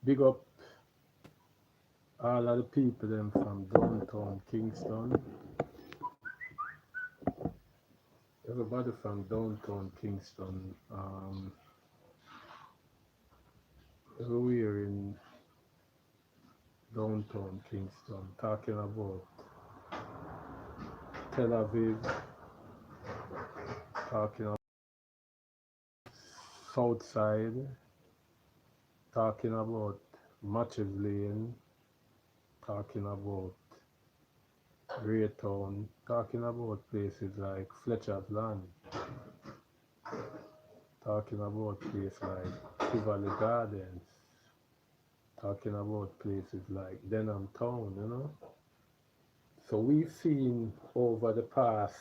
Big up all of the people them from downtown Kingston. Everybody from downtown Kingston. Everywhere in downtown Kingston. Talking about Tel Aviv. Talking about South Side. Talking about Matches Lane. Talking about Raytown. Talking about places like Fletcher's Land. Talking about places like Tivoli Gardens, talking about places like Denham Town, you know. So we've seen over the past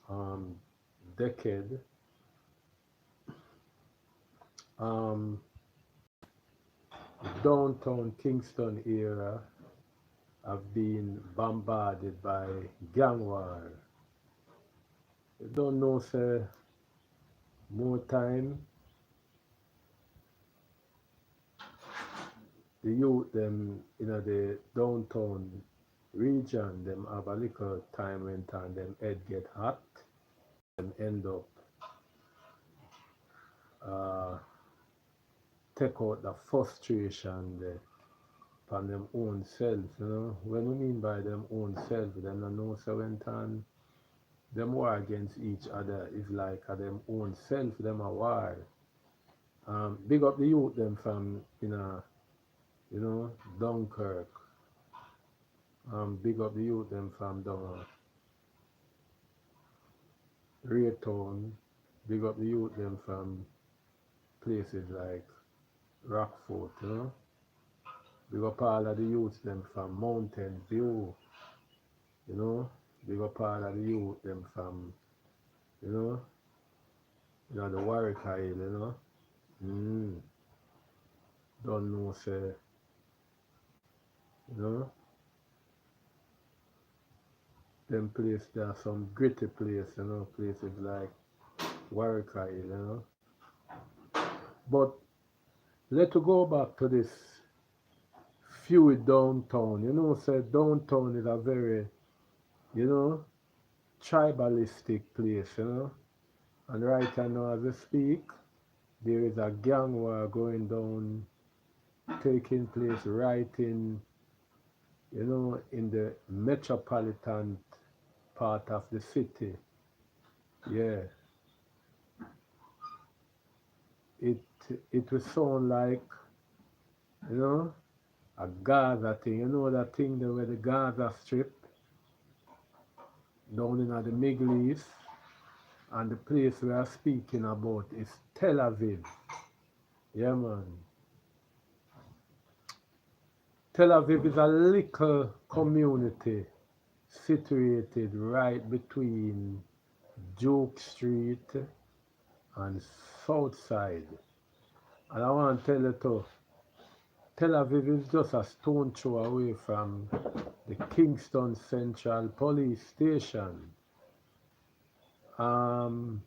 um, decade, um, downtown Kingston area have been bombarded by Gangwar. You don't know, say, more time, the youth them in the downtown region, them have a little time when time them head get hot, them end up uh, take out the frustration there from them own self, you know. When we mean by them own self, them don't know so when time them war against each other is like a them own self, them a war. Big up the youth them from you know, Dunkirk. Big up the youth them from down Raytown. Big up the youth them from places like Rockfort, you know. Big up all of the youths them from Mountain View, you know. Big up all of the youth them from, you know, the Warwick Hill, you know. Mm, don't know, say, you know, them place, there are some gritty place, you know, places like Warwick Hill, you know. But let's go back to this feud downtown. You know, say downtown is a very, you know, tribalistic place, you know. And right now as we speak, there is a gang war going down, taking place right in, you know, in the metropolitan part of the city. Yeah, it it will sound like, you know, a Gaza thing. You know that thing there where the Gaza Strip down in the Middle East, and the place we are speaking about is Tel Aviv. Yeah, man. Tel Aviv is a little community situated right between Duke Street and South Side. And I want to tell you too, Tel Aviv is just a stone throw away from the Kingston Central Police Station. Um,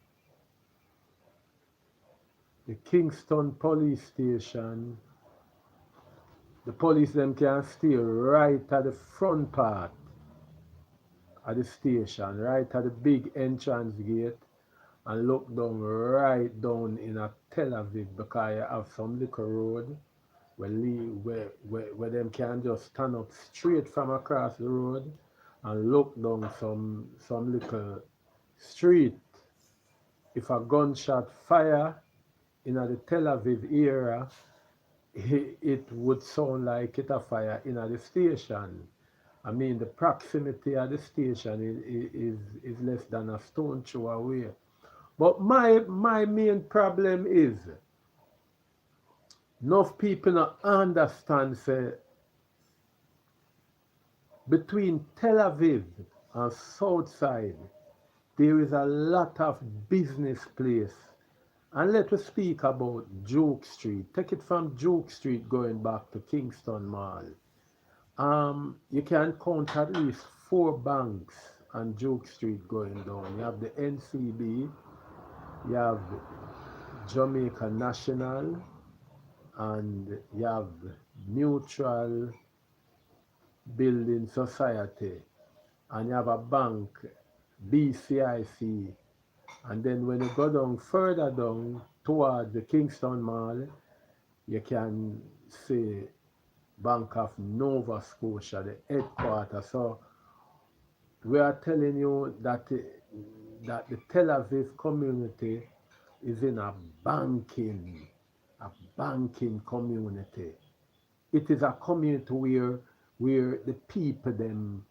the Kingston Police Station, the police them can stay right at the front part of the station, right at the big entrance gate, and look down right down in a Tel Aviv because you have some little road where them can just stand up straight from across the road and look down some little street. If a gunshot fire in the Tel Aviv area, it would sound like it a fire in the station. I mean, the proximity of the station is less than a stone throw away. But my main problem is enough people not understand say between Tel Aviv and Southside there is a lot of business place. And let us speak about Duke Street. Take it from Duke Street going back to Kingston Mall. You can count at least four banks on Duke Street going down. You have the NCB, you have Jamaica National, and you have neutral building society, and you have a bank, BCIC, and then when you go down further down towards the Kingston Mall, you can see Bank of Nova Scotia, the headquarters. So we are telling you that that the Tel Aviv community is in a banking community. It is a community where the people them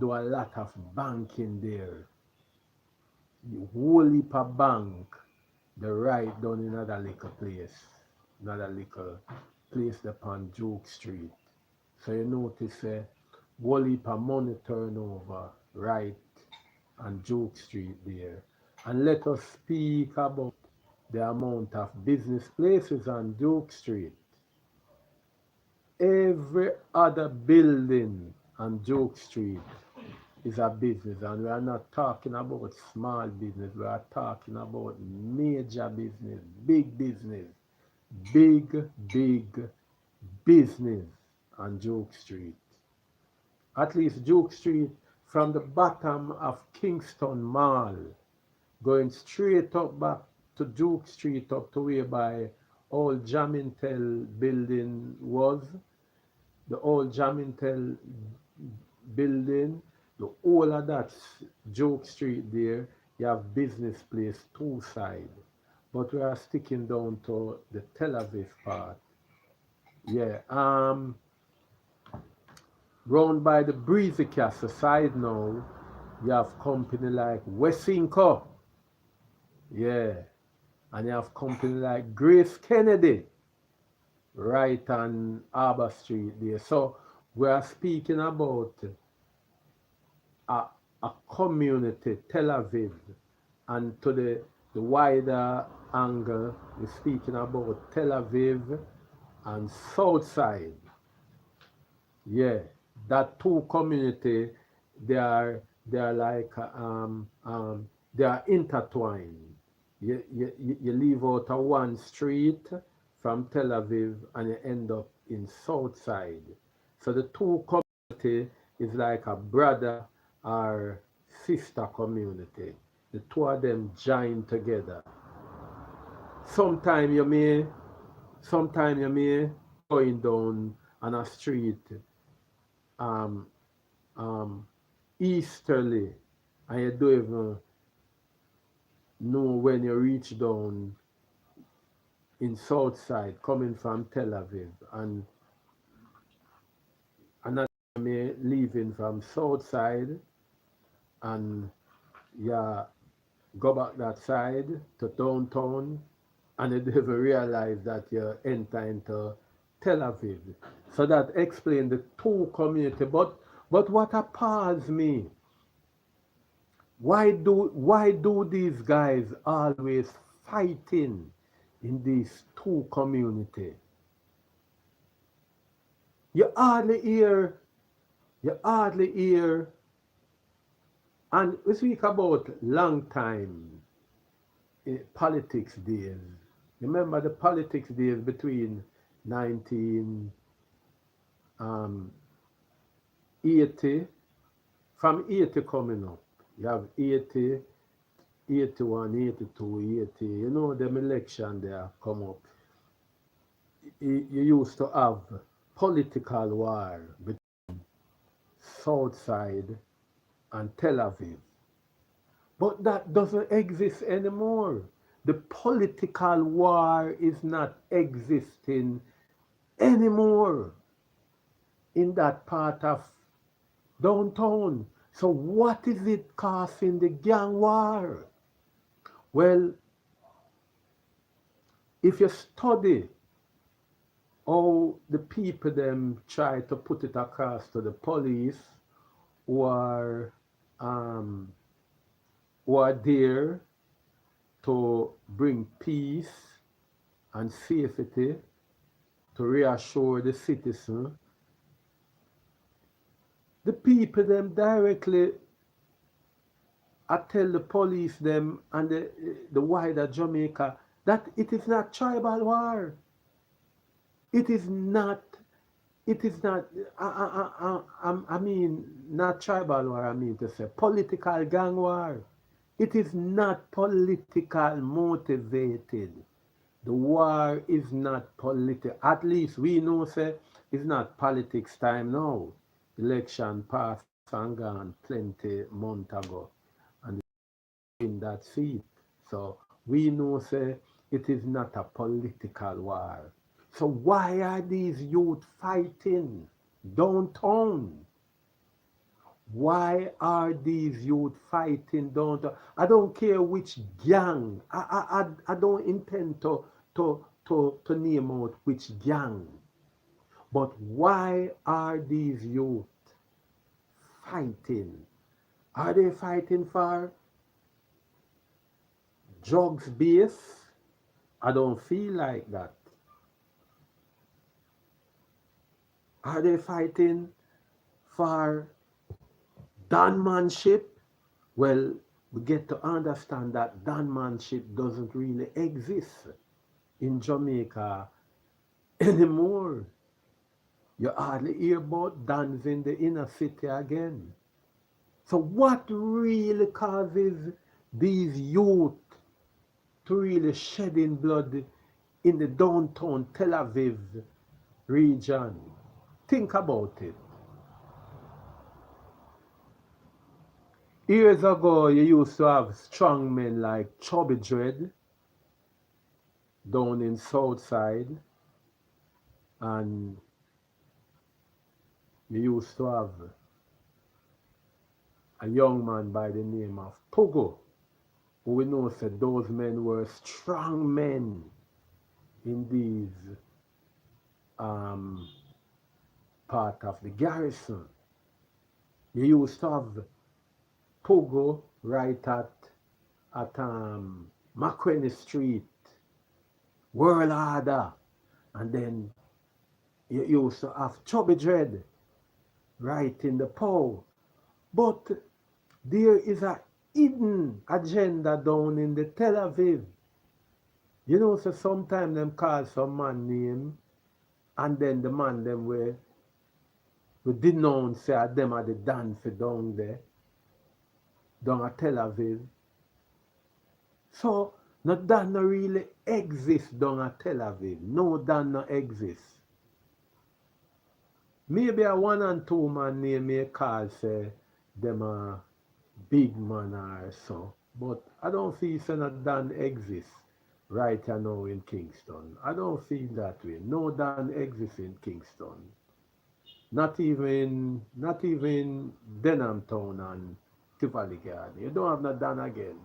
do a lot of banking there. The whole heap of bank, they right down in another little place upon Duke Street. So you notice whole heap of money turnover right on Duke Street there. And let us speak about the amount of business places on Duke Street. Every other building on Duke Street is a business, and we are not talking about small business, we are talking about major business, big, big business on Duke Street. At least Duke Street from the bottom of Kingston Mall, going straight up back to Duke Street up to whereby old Jamintel building was, the old Jamintel building, the whole of that Duke Street there, you have business place two side. But we are sticking down to the Tel Aviv part. Yeah, round by the Breezy Castle side now, you have company like Wesinco, yeah, and you have company like Grace Kennedy, right on Arbor Street there. So we are speaking about a, a community, Tel Aviv, and to the wider angle, we're speaking about Tel Aviv and Southside. Yeah, that two community, they are like they are intertwined. You leave out a one street from Tel Aviv and you end up in Southside. So the two community is like a brother or sister community. The two of them join together. Sometime you may, sometime you may going down on a street um, um, easterly, and you don't even know when you reach down in south side coming from Tel Aviv, and another me leaving from south side, and you go back that side to downtown, and you don't even realize that you enter into Tel Aviv. So that explains the two community. But what appalls me, why do these guys always fighting in these two community? You hardly hear, you hardly hear, and we speak about long time politics days. Remember the politics days between 1980, from 80 coming up. You have 80, 81, 82, 80. You know them election there come up. You used to have political war between Southside and Tel Aviv. But that doesn't exist anymore. The political war is not existing anymore in that part of downtown. So what is it causing the gang war? Well, if you study how the people them try to put it across to the police who are um, who are there to bring peace and safety, to reassure the citizen, the people them directly I tell the police them and the wider Jamaica that it is not tribal war. It is not, it is not, I mean, not tribal war, I mean to say, political gang war. It is not political motivated. The war is not political. At least we know, say, it's not politics time now. Election passed and gone plenty month ago. And in that seat. So we know, say, it is not a political war. So why are these youth fighting downtown? Why are these youth fighting downtown? I don't care which gang. I don't intend to name out which gang. But why are these youth fighting? Are they fighting for drugs base? I don't feel like that. Are they fighting for donmanship? Well, we get to understand that donmanship doesn't really exist in Jamaica anymore. You hardly hear about dons in the inner city again. So what really causes these youth to really shedding blood in the downtown Tel Aviv region? Think about it. Years ago, you used to have strong men like Chubby Dread down in Southside, and you used to have a young man by the name of Pogo, who we know said those men were strong men in these um, part of the garrison. You used to have Pogo right at Macquarie Street, World Order, and then you used to have Chubby Dread right in the pole. But there is a hidden agenda down in the Tel Aviv. You know, so sometimes them call some man name, and then the man them we denounce say them are the dance down there, down at Tel Aviv. So no Dan no really exist down at Tel Aviv. No Dan no exist. Maybe a one and two man name may call say them a big man or so. But I don't feel say no Dan exists right now in Kingston. I don't feel that way. No Dan exists in Kingston. Not even Denham Town and Tivoli Garden. You don't have no Dan again.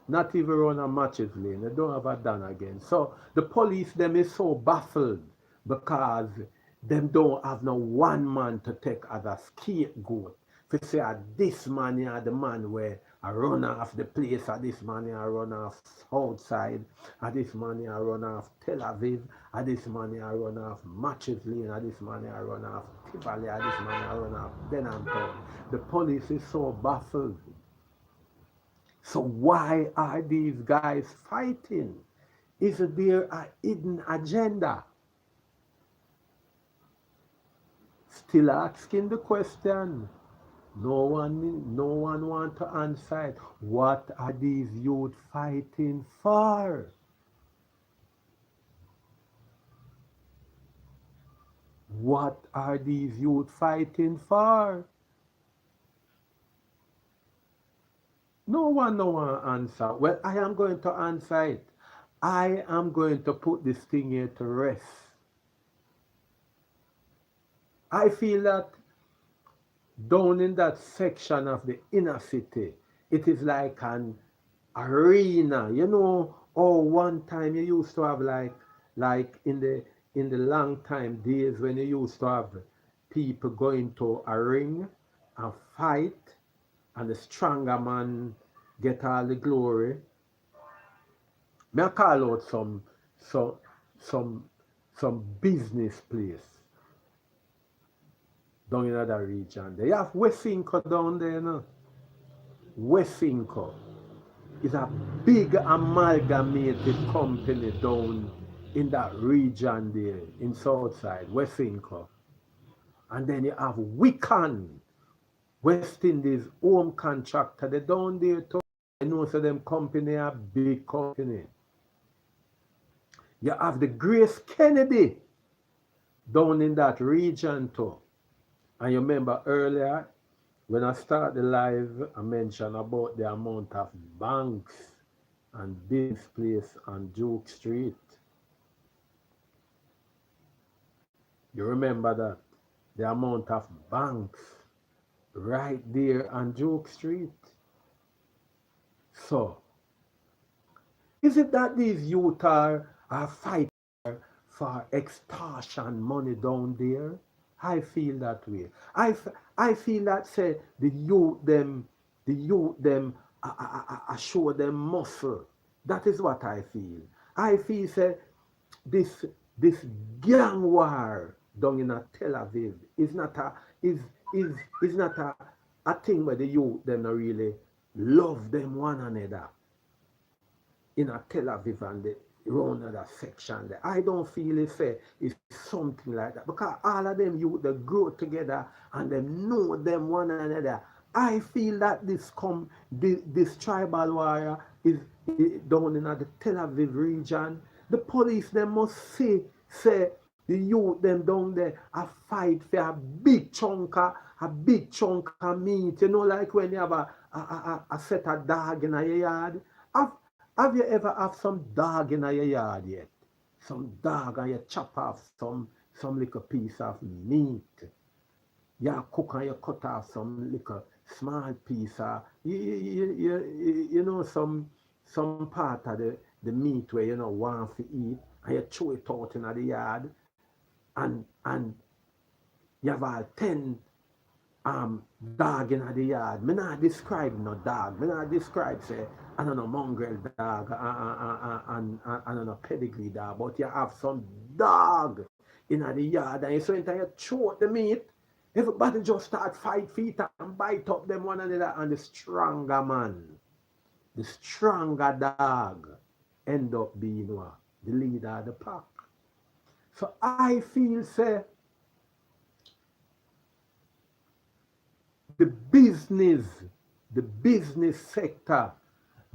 Not even around a Matches Lane. You don't have a Dan again. So the police them is so baffled because them don't have no one man to take as a scapegoat. For say this man here the man where I run off the place, this man here run off outside, this man here run off Tel Aviv, this man here run off Matches Lane, this man here run off Tivoli, this man here run off Denham Town. The police is so baffled. So why are these guys fighting? Is there a hidden agenda? Still asking the question. No one want to answer it. What are these youth fighting for? What are these youth fighting for? No one answer. Well, I am going to answer it. I am going to put this thing here to rest. I feel that down in that section of the inner city, it is like an arena. You know, oh, one time you used to have like in the long time days when you used to have people going to a ring and fight, and the stronger man get all the glory. May I call out some some some business place down in other region. They have Westinco down there now. Westinco is a big amalgamated company down in that region there, in Southside, West Inco. And then you have Wiccan, West Indies home contractor. They down there too. You know, so them company are big company. You have the Grace Kennedy down in that region too. And you remember earlier when I start the live, I mentioned about the amount of banks and business place on Duke Street. You remember that? The amount of banks right there on Duke Street. So, is it that these youth are fighting for extortion money down there? I feel that way. I feel that say the youth them I show them muscle. That is what I feel. I feel say this this gang war down in a Tel Aviv is not a is is not a thing where the youth them not really love them one another in a Tel Aviv and the around other section there. I don't feel it say it's something like that because all of them youth they grow together and them know them one another. I feel that this tribal warrior is down in the Tel Aviv region. The police them must say the youth them down there a fight for a big chunk of meat. You know, like when you have a set of dog in your yard. Have, have you ever have some dog in your yard yet? Some dog and you chop off some little piece of meat. You cook and you cut off some little small piece of you know some part of the meat where you know want to eat and you throw it out in the yard and you have all 10 dog in the yard. Me not describe no dog. Me not describe say I don't know mongrel dog and I don't know pedigree dog, but you have some dog in the yard and so you throw out the meat. Everybody just start fight feet and bite up them one another and the stronger dog end up being what? The leader of the pack. So I feel say the business, the business sector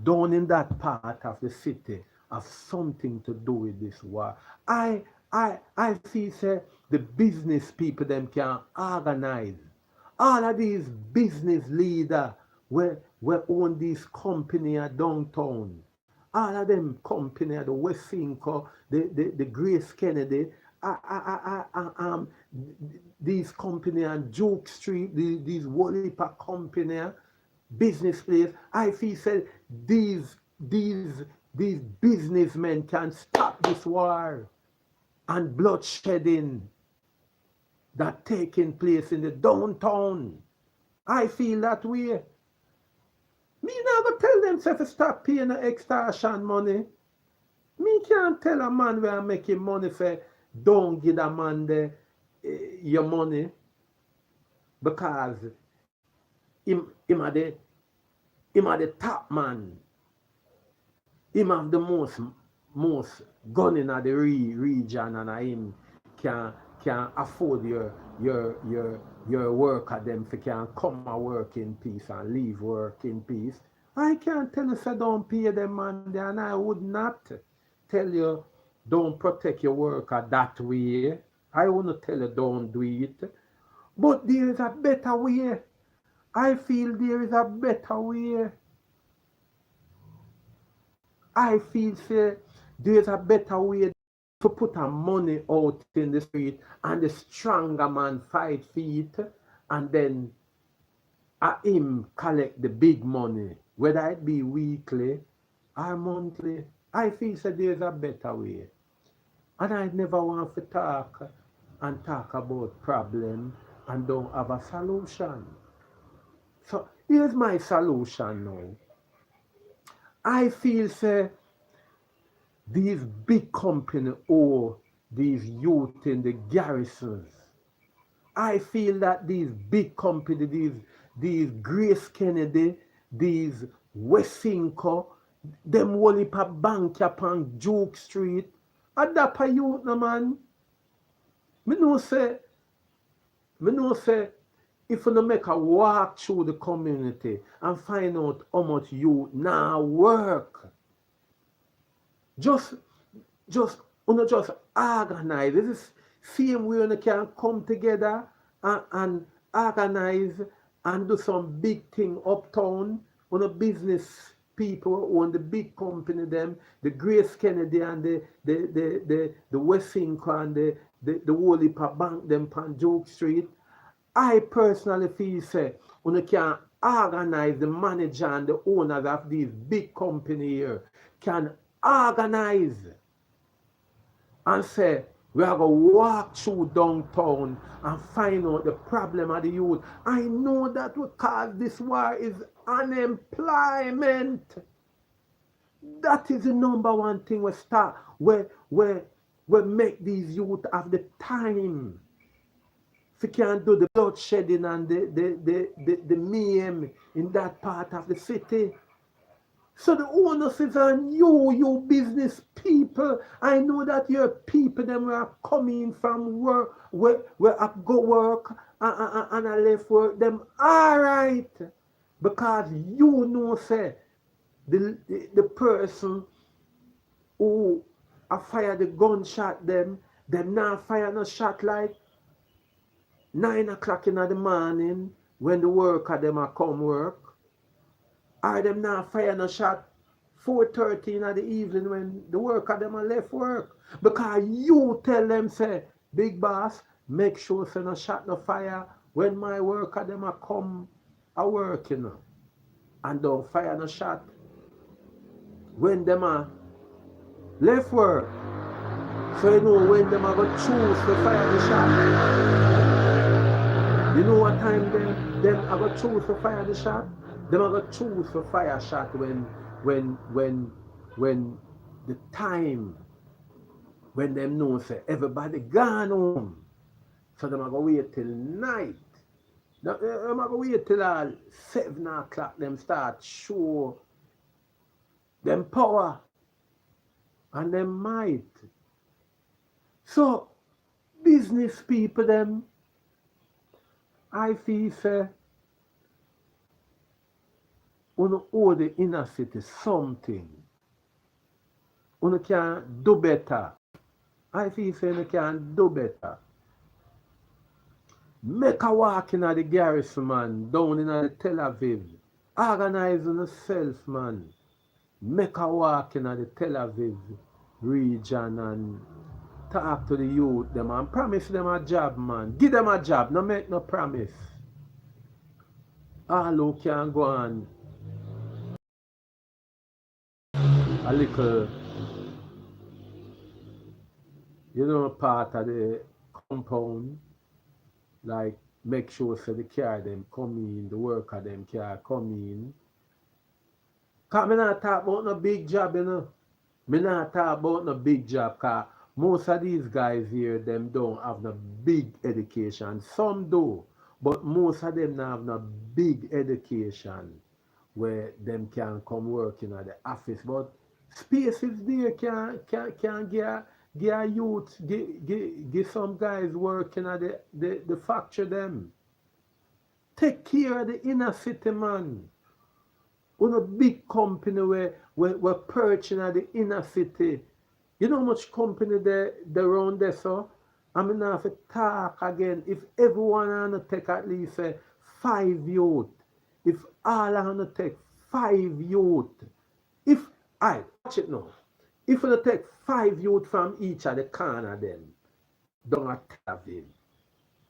down in that part of the city have something to do with this war. I feel say the business people them can organize. All of these business leaders where own this company at downtown. All of them company at the West Inco, the Grace Kennedy, these company on Duke Street, these Wallipa company, business place. I feel say these businessmen can stop this war and bloodshedding that taking place in the downtown. I feel that way. Me never tell them to stop paying the extortion money. Me can't tell a man where I'm making money for don't give a man your money because him are the top man. Him have the most gun in the region and him can afford your work at them if you can come and work in peace and leave work in peace. I can't tell you say don't pay them man there and I would not tell you don't protect your worker that way. I wouldn't tell you don't do it. But there is a better way. I feel there is a better way. I feel say there's a better way to put a money out in the street and the stronger man fight for it and then him collect the big money, whether it be weekly or monthly. I feel say there's a better way. And I never want to talk about problem and don't have a solution. So here's my solution now. I feel say these big companies owe these youth in the garrisons. I feel that these big companies, these Grace Kennedy, these West Inco, them only pa bank upon Duke Street Adapt a youth, no man. Me know say, me know say, if you no make a walk through the community and find out how much you now work, just just organize. This is same way you can come together and organize and do some big thing uptown. On a business people who own the big company them, the Grace Kennedy and the Westinco and the whole heap of bank them on Joke Street. I personally feel say when you can organize the manager and the owners of these big company here can organize and say, we are going to walk through downtown and find out the problem of the youth. I know that what caused this war is unemployment. That is the number one thing we start, we make these youth have the time. If you can't do the bloodshedding and the mayhem in that part of the city. So the onus is on you business people. I know that your people them are coming from work, where I go work and I left work. Them alright. Because you know say the person who I fire the gunshot them not fire no shot like 9 o'clock in the morning when the worker them a come work. Or them not fire no shot 4:30 in the evening when the worker them a left work. Because you tell them say, big boss, make sure say no shot no fire when my worker them a come a work, you know. And don't fire no shot when them a left work. So you know when them a go choose to fire the shot. You know what time them a go choose to fire the shot? Them are going to choose for fire shot when the time when them know say everybody gone home. So them are going to wait till night. Them are going to wait till 7 o'clock them start show them power and them might. So business people them, I feel say you owe the inner city something. You can do better. I feel say you can do better. Make a walk in the garrison, man, down in the Tel Aviv. Organize yourself, man. Make a walk in the Tel Aviv region and talk to the youth them and promise them a job, man. Give them a job, no make no promise. All who can go on a little, part of the compound, like make sure so the car them come in, the worker them car come in. Cause me not talk about no big job, you know. Me not talk about no big job, cause most of these guys here, them don't have no big education. Some do, but most of them don't have no big education where them can come working at the office. But spaces there can get a youth, get some guys working at the factory them. Take care of the inner city, man. On a big company where perching at the inner city. You know how much company they around there, so? I mean, have to talk again. If everyone want to take at least 5 youth, if all want to take 5 youth, watch it now. If you take 5 youth from each of the corner them, down at Tel Aviv.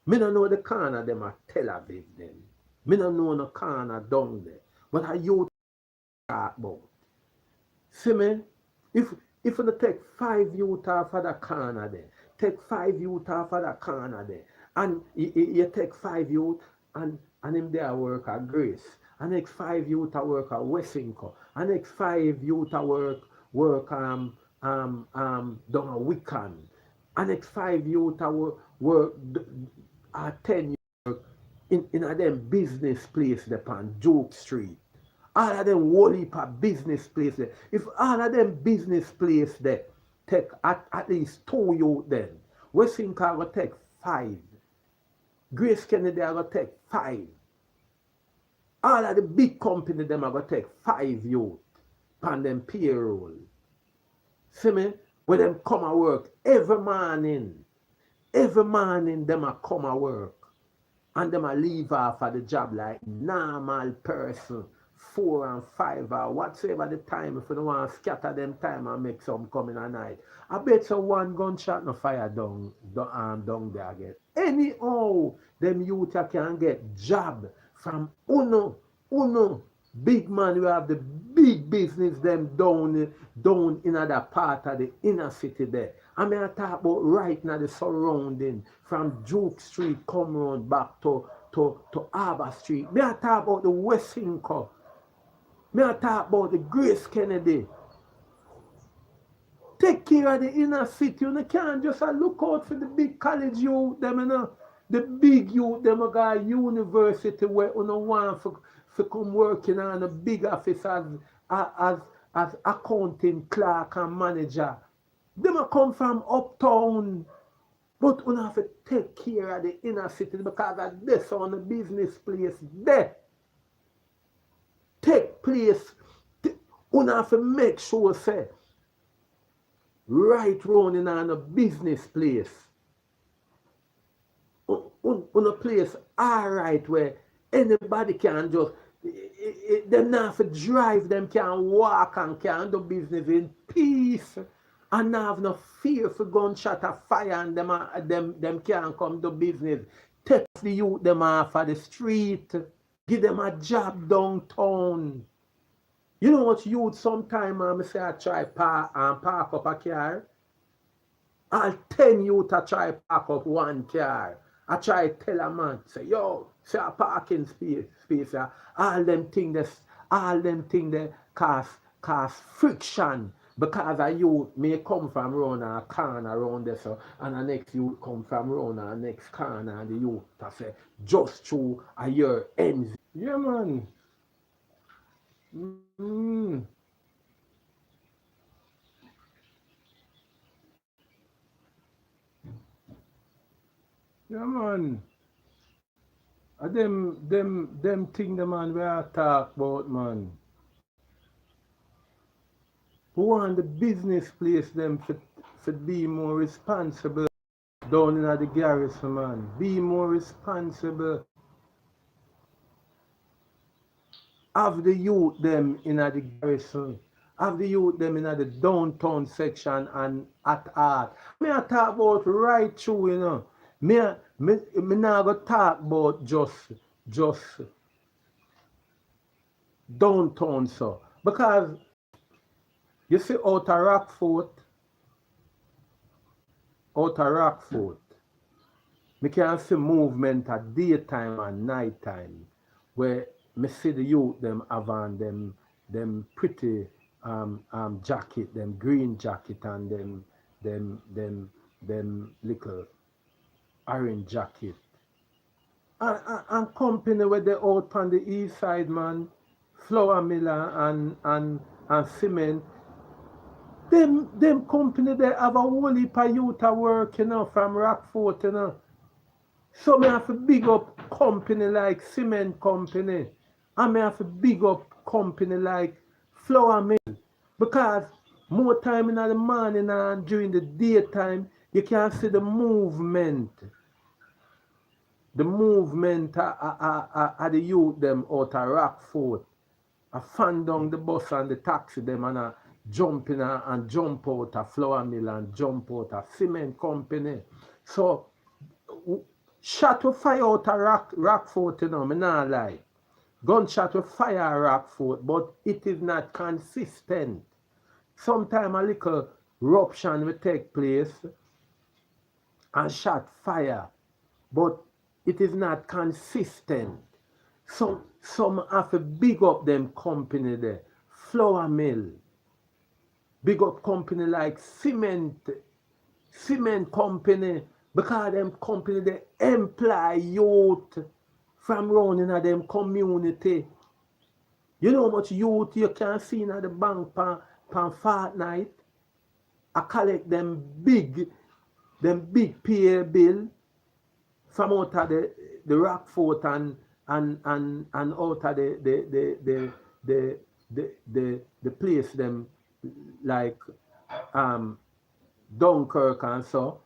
Me don't know the corner them at Tel Aviv then. Me don't know no corner down there. But a youth talk about. See me? If you take 5 youth off of the corner there, take 5 youth off of the corner there, and you take 5 youth and him there work at Grace, and next 5 youth at work at Westinco, and next 5 youth at work down at Wiccan, and next 5 youth at work at 10 in a them business place there on Joke Street. All of them whole heap of business place there. If all of them business place there, take at least 2 youth then. Westinka go take 5. Grace Kennedy I go take 5. All of the big company them are going to take 5 youth on them payroll. See me? When them come and work every morning. Every morning them a come and work. And them a leave off of the job like normal person. 4 and 5 or whatsoever the time if you don't want to scatter them time and make some coming at night. I bet so one gunshot no fire down there again. Anyhow, them youth can get job from uno big man who have the big business them down in that part of the inner city there. I mean I talk about right now the surrounding from Duke Street come round back to Arbor Street. Me I talk about the West Inco. Me I talk about the Grace Kennedy. Take care of the inner city. You can't just look out for the big college youth them, you know. The big youth them got university where you know want for come working on a big office as accounting clerk and manager. Them a come from uptown. But you have to take care of the inner city because of this on the business place there. Take place. You have to make sure say right round in a business place. On a place alright where anybody can just them not for drive, them can walk and can do business in peace and not have no fear for gunshot or fire and them can come do business. Take the youth them off of the street, give them a job downtown. You know what youth sometime I say I try park up a car. All 10 youth I try park up one car. I try tell a man, say, yo, say a parking space, all them things that cause friction because a youth may come from around a corner around there, so, and the next youth come from around a next corner and the youth I say, just through a year ends. Yeah, man. Mm. Yeah, man. Them thing the man we are talk about, man. Who want the business place them for be more responsible down in the garrison, man. Be more responsible. Have the youth them in the garrison. Have the youth them in the downtown section and at art. Me I talk about right through, you know. Me not go talk about just downtown so. Because you see out of Rockfort, me can see movement at daytime and nighttime where me see the youth them have on them pretty jacket, them green jacket and them little orange jacket. And company where they out on the east side, man, flour miller and cement. Them company they have a whole heap of youth a work, you know, from Rockfort, you know. So me have to big up company like cement company. And me have to big up company like flour mill. Because more time in the morning and during the daytime, you can see the movement. The movement of the youth them out of Rockfort. I fan down the bus and the taxi them and I jump in and jump out of flour mill and jump out of cement company. So shot with fire out of Rockfort, you know, me not lie. Gunshot with fire Rockfort, but it is not consistent. Sometimes a little eruption will take place and shot fire, but it is not consistent. Some have to big up them company there. Flour mill. Big up company like cement company, because them company they employ youth from round in them community. You know how much youth you can see in the bank pan fortnight? I collect them big PA bill from out of the Rockfort and out of the place them like Dunkirk and so.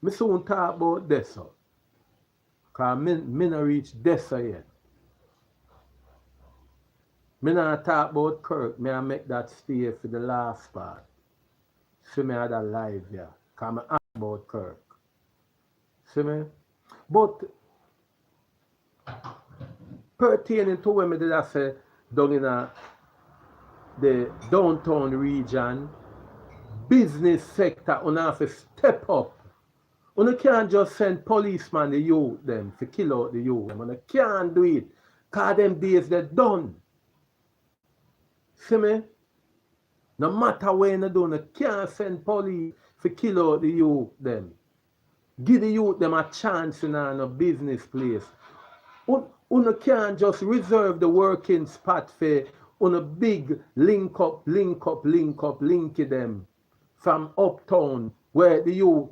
Me soon talk about this so. Cause me no reach this yet. Me not talk about Kirk, me I make that stay for the last part. See me had a live here. Cause me ask about Kirk. See me? But pertaining to when me did I say down in the downtown region, business sector una have to step up. Una can't just send policemen the youth them to kill out the youth. Una can't do it. Cause them days they done. See me? No matter where you do, you can't send police to kill out the youth them. Give the youth them a chance in a business place. You can't just reserve the working spot for on a big link up, linky them from uptown where the youth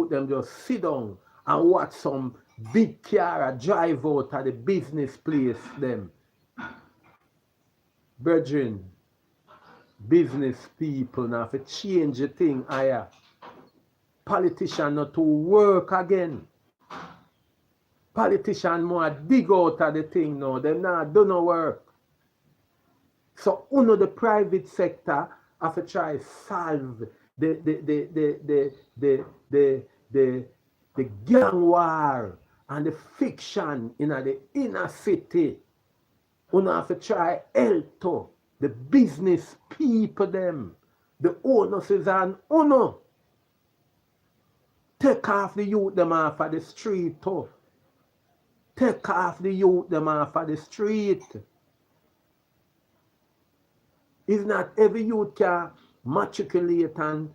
them just sit down and watch some big car drive out at the business place them. Brethren, business people now to change the thing higher. Politician not to work again. Politician more dig out of the thing now. Them not do no work. So the private sector have to try solve the gang war and the fiction in the inner city. Have to try help to the business people them. The owners is an take off the youth them off of the street too. Take off the youth them off of the street. It's not every youth can matriculate and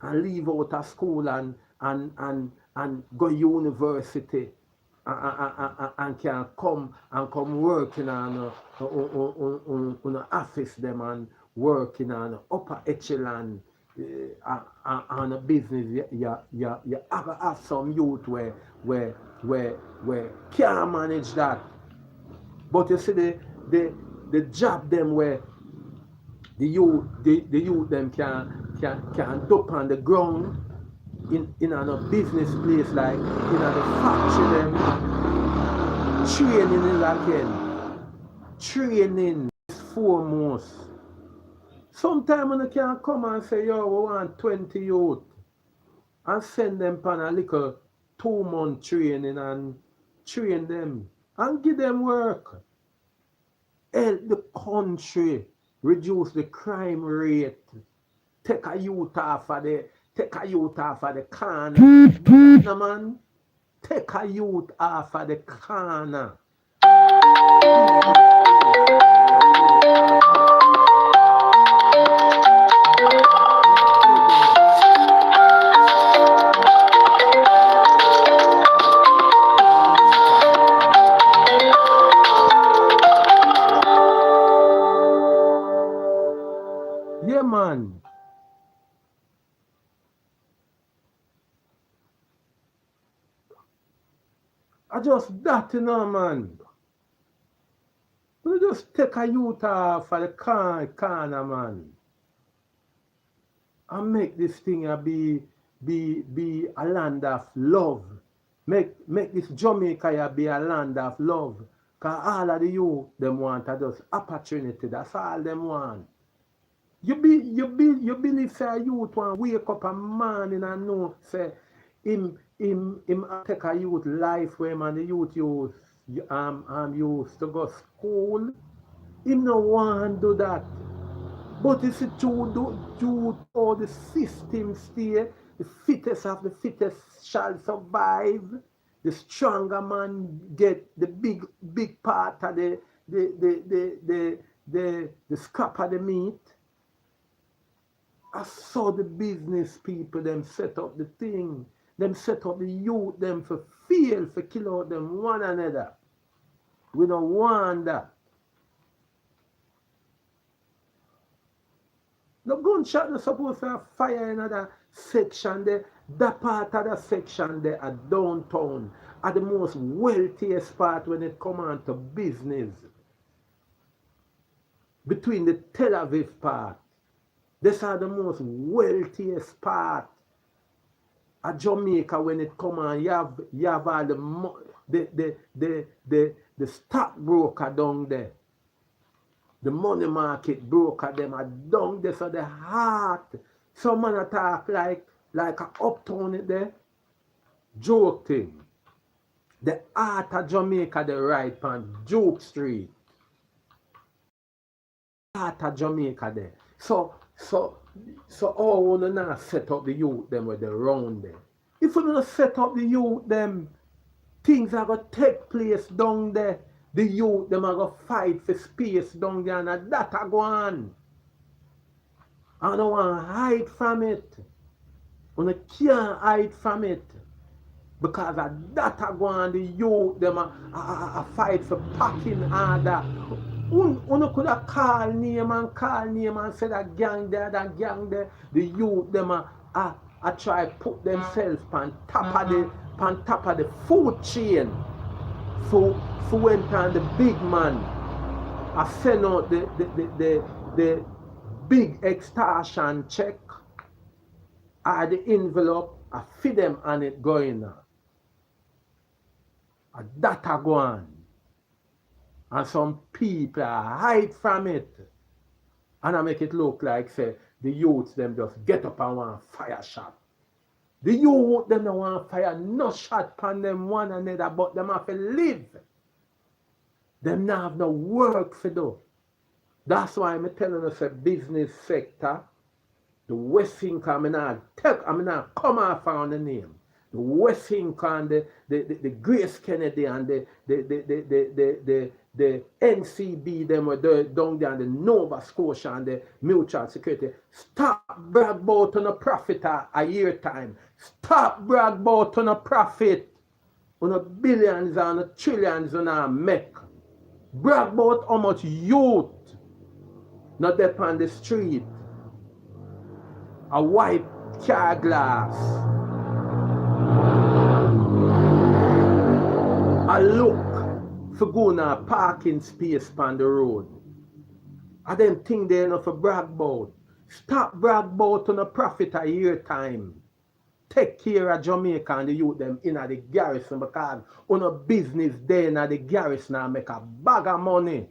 leave out of school and go university and can come working on office them and working on upper echelon on a business. You have some youth where can't manage that. But you see the job them where the youth them can dump on the ground in a business place like in a factory them training again. Training is foremost. Sometimes when you can come and say, yo, we want 20 youth and send them on a little 2-month training and train them and give them work. Help the country reduce the crime rate. Take a youth off of the corner. No man. Take a youth off of the corner. Yeah, man. I just that, you know, man. We just take a youth off of the corner, man. And make this thing be a land of love. Make this Jamaica be a land of love. Because all of the youth, them want are just opportunity. That's all them want. You believe say a youth want wake up a morning and know say him take a youth life where man the youth used to go school. Him no want do that. But it's due all the system stay, the fittest of the fittest shall survive. The stronger man get the big part of the scrap of the meat. I saw the business people them set up the thing. Them set up the youth them for feel for kill out them one another. We don't want that. No gunshot not supposed to fire in that section there. That part of the section there at downtown are the most wealthiest part when it come on to business. Between the Tel Aviv part, these are the most wealthiest part of Jamaica when it come on. You have all the stockbroker down there. The money market broker them are down there, so the heart. Some man talk like a uptown it there. Joke thing. The heart of Jamaica, the right on Joke Street. Heart of Jamaica there. So all wanna not set up the youth them with the round there. If we don't set up the youth them, things are gonna take place down there. The youth them are gonna fight for space down there, and that are go on. I don't want to hide from it. I can't hide from it. Because of that are go on, the youth them are fight for packing order. You could have call name and say that gang there, that gang there. The youth them are try put themselves on top of the food chain. For went on the big man. I send out the big extortion check or the envelope. I feed them on it going on. That are going. And some people hide from it. And I make it look like say the youths them just get up and want fire shot. The youth them don't want fire no shot upon them one another, but them have to live. Them not have no work to do. That's why I'm telling us a business sector, the West Inca, I'm not come off on the name. The West Inca and the Grace Kennedy and the NCB, them were down there, and the Nova Scotia and the Mutual Security. Stop brag about on a profit a year time. Stop brag about on a profit on a billions and a trillions on a make. Brag about how much youth not there on the street. A white car glass. A look for going a parking space on the road. I them think they enough for brag about. Stop brag about on a profit a year time. Take care of Jamaica and the youth them in the garrison, because on a business day in the garrison and make a bag of money.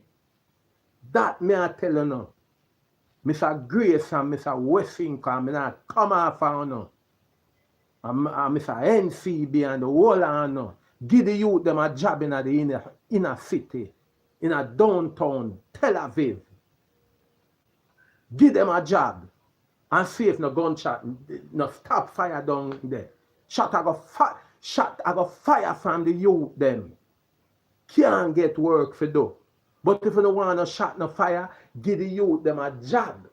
That me I tell you now. Mr. Grace and Mr. Westinka, I not come off on no. And Mr. NCB and the whole on no. Give the youth them a job in the inner city, in a downtown Tel Aviv. Give them a job. And see if no gunshot, no stop fire down there. Shot I go fire from the youth them. Can't get work for do. But if you don't want no shot, no fire, give the youth them a job.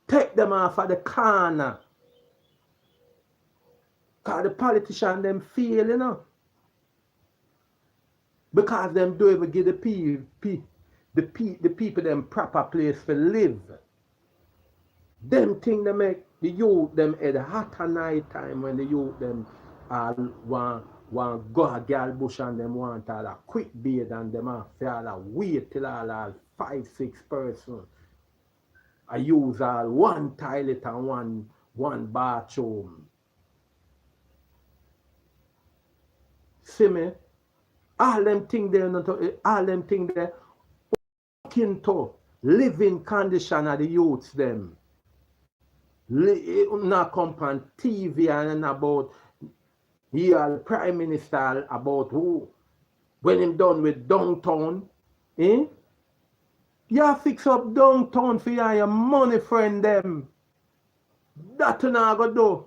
Take them off of the corner. Because the politicians them feel, you know. Because them don't even give the people them proper place to live. Them thing they make the youth them at the hotter night time when the youth them want go a girl bush and them want all a quick beard and them have to wait till all 5-6 person. I use all one toilet and one bathroom. See me? All them thing there, all them thing there into living condition of the youths them. Not come on TV and about here Prime Minister about who when him done with downtown, eh? You fix up downtown for your money friend them. That you not go do.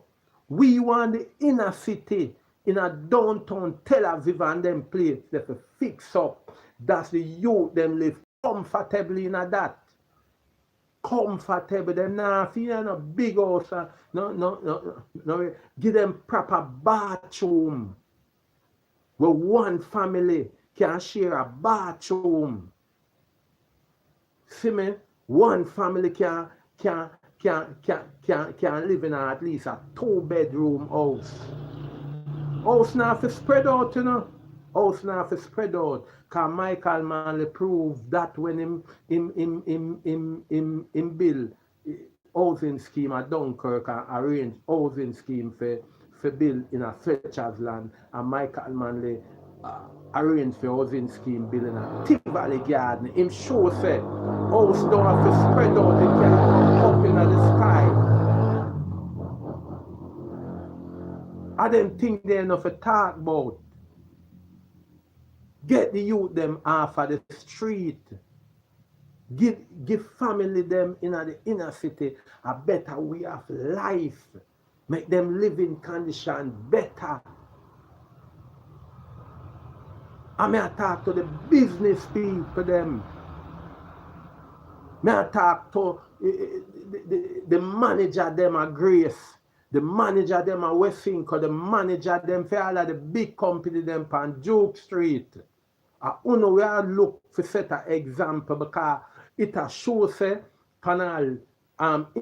We want the inner city in a downtown Tel Aviv and them place that to fix up. That's the youth them live comfortably in a that. Comfortable, them now feel no big house, no, give them proper bathroom. Where one family can share a bathroom. See me? One family can can live in at least a 2-bedroom house. House now for spread out, you know. House now for spread out. Cause Michael Manley proved that when him build housing scheme at Dunkirk and arrange housing scheme for build in a Fletcher's land, and Michael Manley arrange for housing scheme building a Tivoli garden. Him sure say house don't have to spread out, it can come up in the sky. I them think they enough to talk about. Get the youth them off of the street. Give family them in the inner city a better way of life. Make them living condition better. I may talk to the business people them. May I talk to the manager them a Grace. The manager them a Westfinco. The manager them for all of the big company them on Duke Street. Uno we are look for set an example because it a show say panel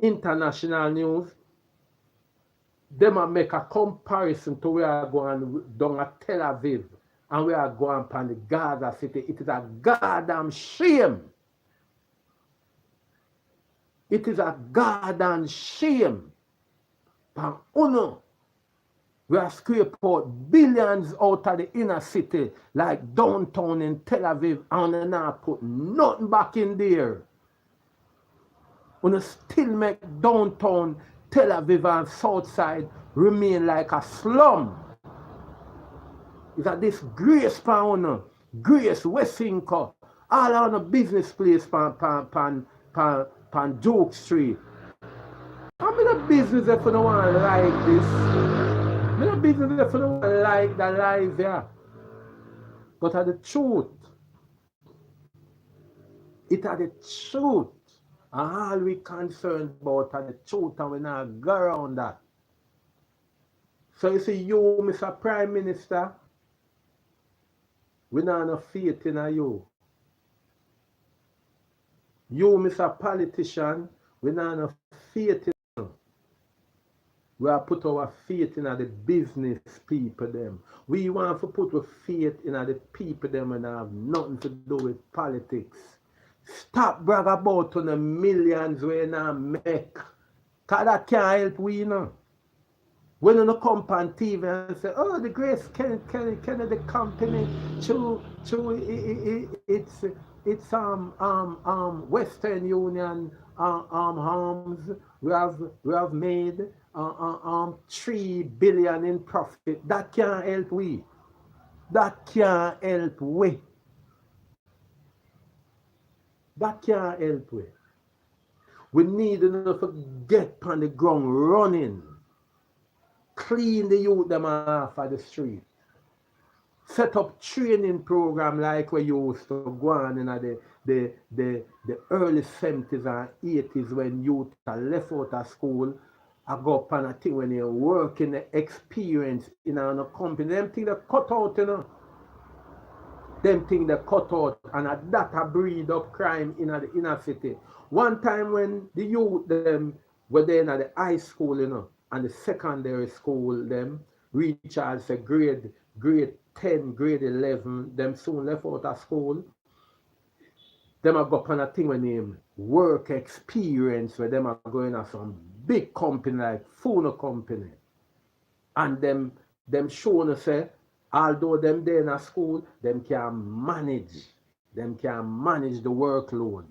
international news. Them a make a comparison to where are going down at Tel Aviv and we are going upon the Gaza city. It is a goddamn shame. It is a goddamn shame. But uno we are scrape out billions out of the inner city, like downtown in Tel Aviv, and not put nothing back in there. We still make downtown Tel Aviv and Southside remain like a slum. It's that this Grace Pound, Grace Westfinco, all on a business place pan Duke Street. I'm in a business if you don't want to like this. I'm in a business if you don't want to like the life here. But at the truth, it are the truth. And all we concerned about are the truth and we not go around that. So you see, you, Mr. Prime Minister, we not have faith in you. You, Mr. Politician, we not have faith in you. We have put our faith in the business people them. We want to put our faith in the people them and have nothing to do with politics. Stop brag about on the millions we now make. Cause that can't help we, you know. When you come on TV and say, oh, the Grace Kennedy Company, it's Western Union arms. We have made 3 billion in profit. That can't help we. That can't help we. That can't help we. We need enough to get on the ground running. Clean the youth them off of the street. Set up training program like we used to go on in the early 70s and 80s when youth are left out of school. I go up on a thing when you work in the experience in a company. Them things they cut out, you know. Them things they cut out and that breed up crime in the inner city. One time when the youth them were there in the high school, you know, and the secondary school them reach as a grade 10, grade 11, them soon left out of school. Them are go up on a thing when name work experience where them are going to some big company like Funo company. And them showing us say, although them there in a school, them can manage the workload.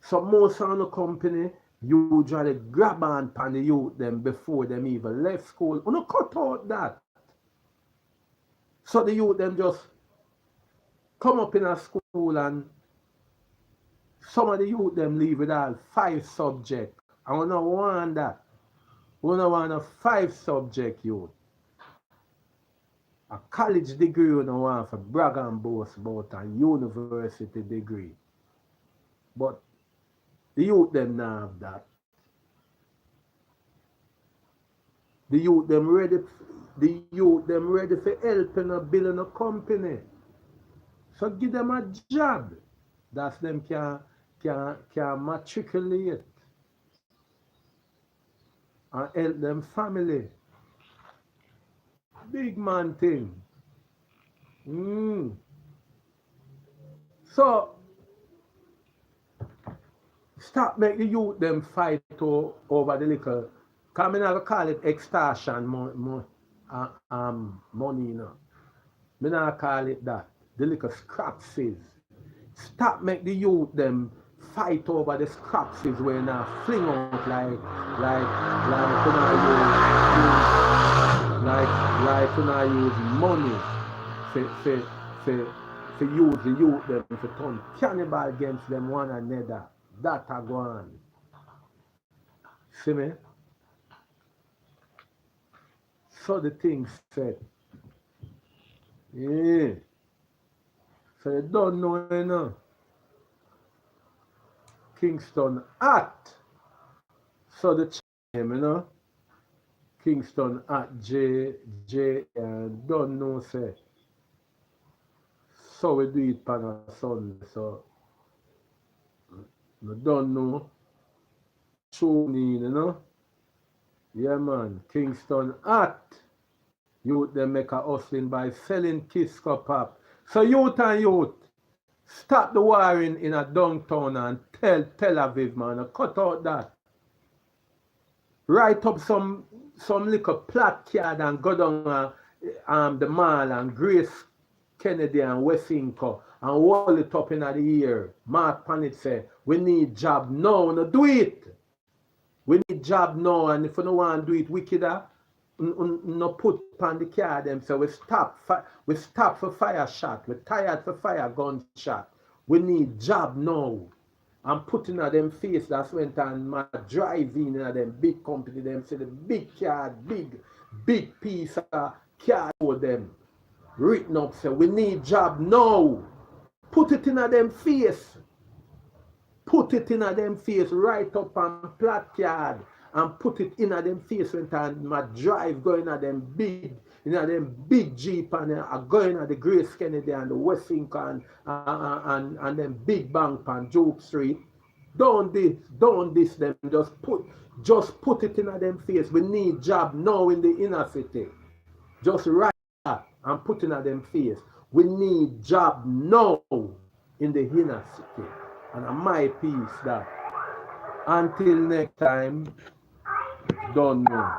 So most of the company usually grab on the youth them before them even left school. You cut out that. So the youth them just come up in a school and some of the youth them leave with all 5 subjects. I don't want that. We don't want a 5 subject youth. A college degree we don't want for brag and boast about a university degree. But the youth them now have that. The youth them ready for helping or building a company. So give them a job. That's them can matriculate. and help them family. Big man thing. Mm. So stop make the youth them fight over the little. Cause me not call it extortion money, you know. Me not call it that. The little scrapsies. Stop make the youth them fight over the scrapsies where now fling out like you know you know use money for use the youth them to turn cannibal against them one another. That a go on. See me? So the thing said, yeah. So you don't know, you know. Kingston at. So the name, you know. Kingston at J don't know say. So we do it on a Sunday. So we don't know. Tune in, you know. Yeah man. Kingston at. Youth they make a hustling by selling Kisco pop. So youth and youth. Stop the warring in a downtown and tell Tel Aviv, man, cut out that. Write up some little placard and go down the mall and Grace Kennedy and Westinco and hold it up in the air. Mark Panit say, we need job now, no do it. We need job now, and if you don't want to do it wickeder, no put on the car them. So we stop for fire shot. We tired for fire gunshot. We need job now. And putting at them face that's went on my driving in them big company them say the big card, big piece of card for them. Written up say we need job now. Put it in a them face. Put it in a them face right up on placard and put it in a them face when time my drive going at them big Jeep and going at the Grace Kennedy and the Westinco and them big bank on Duke Street. Don't this them just put it in a them face. We need job now in the inner city. Just write that and put in a them face. We need job now in the inner city. And my piece that until next time, don't know.